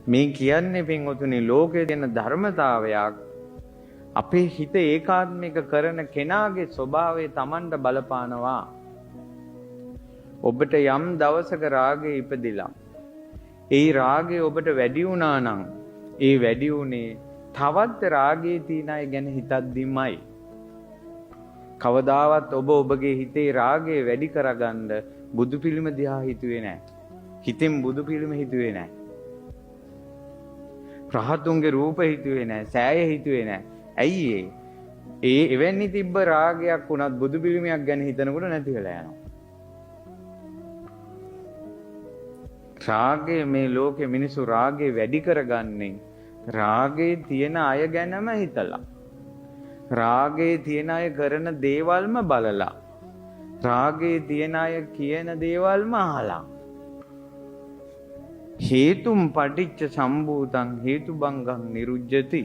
මේ කියන්නේ පින්වතුනි ලෝකයේ තියෙන ධර්මතාවයක් අපේ හිත ඒකාත්මික කරන කෙනාගේ ස්වභාවය Tamanට බලපානවා. ඔබට යම් දවසක රාගය ඉපදිලා ඒ රාගය ඔබට වැඩි වුණා නම් ඒ වැඩි උනේ තවත් රාගයේ තියන අය ගැන හිතද්දිමයි. කවදාවත් ඔබ ඔබගේ හිතේ රාගය වැඩි කරගන්න බුදු පිළිම දිහා හිතුවේ නැහැ. හිතෙන් බුදු පිළිම හිතුවේ නැහැ. රහතුන්ගේ රූප හිතුවේ නැහැ. සෑය හිතුවේ නැහැ. ඇයි ඒ එවැනි තිබ්බ රාගයක් වුණත් බුදු පිළිමයක් ගැන හිතනකොට නැති වෙලා යනවා. රාගය මේ ලෝකේ මිනිස්සු රාගය වැඩි කරගන්නේ රාගයේ තියෙන අය ගැනම හිතලා. රාගයේ තියෙන අය කරන දේවල්ම බලලා. රාගයේ තියෙන අය කියන දේවල්ම අහලා. හේතුම් පටිච්ච සම්භූතං හේතුබංගං නිරුජ්ජති.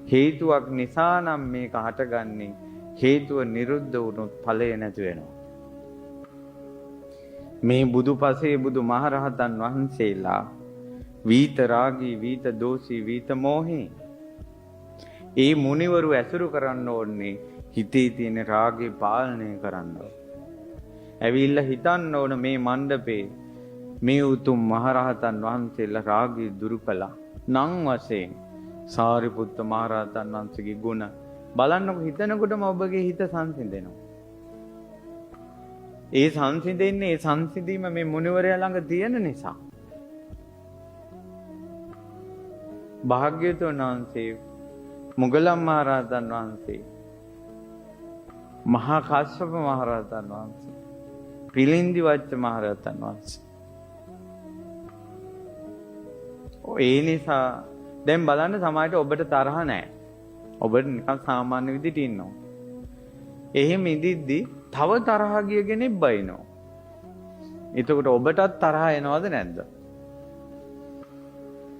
හේතුවක් නිසා නම් මේක හටගන්නේ. හේතුව නිරුද්ධ වුණොත් ඵලය නැති වෙනවා. මේ බුදුපසේ බුදු මහරහතන් වහන්සේලා වීත රාගී වීත දෝෂී වීත මෝහී ඒ මුනිවරු ඇසුරු කරන්න ඕනේ හිතේ තියෙන රාගේ පාලනය කරන්න. ඇවිල්ලා හිතන්න ඕන මේ මණ්ඩපේ මේ උතුම් මහරහතන් වහන්සේලා රාගී දුරු කළා. නම් වශයෙන් සාරිපුත්ත මහරහතන් වහන්සේගේ ගුණ බලන්නකො හිතනකොටම ඔබගේ හිත සංසිඳෙනවා. ඒ සංසිඳෙන්නේ ඒ සංසිඳීම මේ මුනිවරයා ළඟ තියෙන නිසා. භාග්‍යවතුන් වහන්සේ මුගලන් මහරහතන් වහන්සේ මහා කාශ්‍යප මහරහතන් වහන්සේ පිළින්දි වච්ච මහරහතන් වහන්සේ ඒ නිසා දැන් බලන්න සමාජයට ඔබට තරහ නැහැ. ඔබට නිකන් සාමාන්‍ය විදිහට ඉන්නවා. එහෙම ඉඳිද්දි තව තරහ ගිය කෙනෙක් බයිනවා. එතකොට ඔබටත් තරහ එනවද නැද්ද?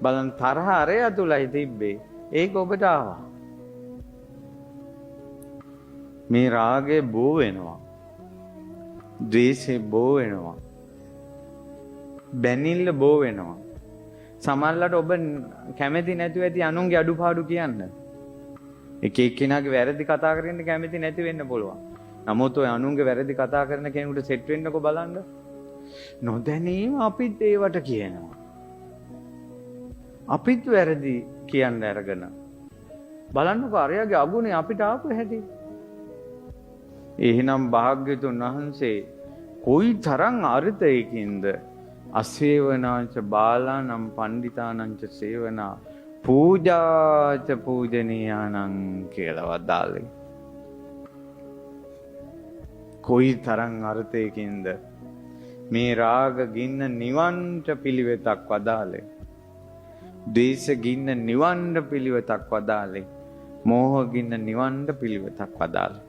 බලන්න තරහ අරය තුලයි තිබ්බේ. ඒක ඔබට ආවා. මේ රාගය බෝ වෙනවා. ද්වේෂය බෝ වෙනවා. බැනිල්ල බෝ වෙනවා. සමහරවිට ඔබ කැමති නැතුව ඇති අනුන්ගේ අඩුපාඩු කියන්න. එක එක්කෙනාගේ වැරදි කතා කරන්න කැමති නැති වෙන්න පුළුවන්. නමුත් ඔය අනුන්ගේ වැරදි කතා කරන කෙනෙකුට සෙට් වෙන්නකෝ බලන්න. නොදැනීම අපිත් ඒවට කියනවා. අපිත් වැරදි කියන්න අරගෙන බලන්නකෝ අරයාගේ අගුණේ අපිට ආපු හැටි. එහෙනම් භාග්‍යතුන් වහන්සේ කොයි තරම් අර්ථයකින්ද අසේවනාංච බාලානම් පණ්ඩිතානංච සේවනා පූජාච පූජනීයානං කියලා වදාළේ. කොයි තරම් අර්ථයකින්ද මේ රාග ගින්න නිවන්ට පිළිවෙතක් වදාළේ. ද්වේෂ ගින්න නිවන්න පිළිවෙතක් වදාළේ. මෝහ ගින්න නිවන්න පිළිවෙතක් වදාළේ.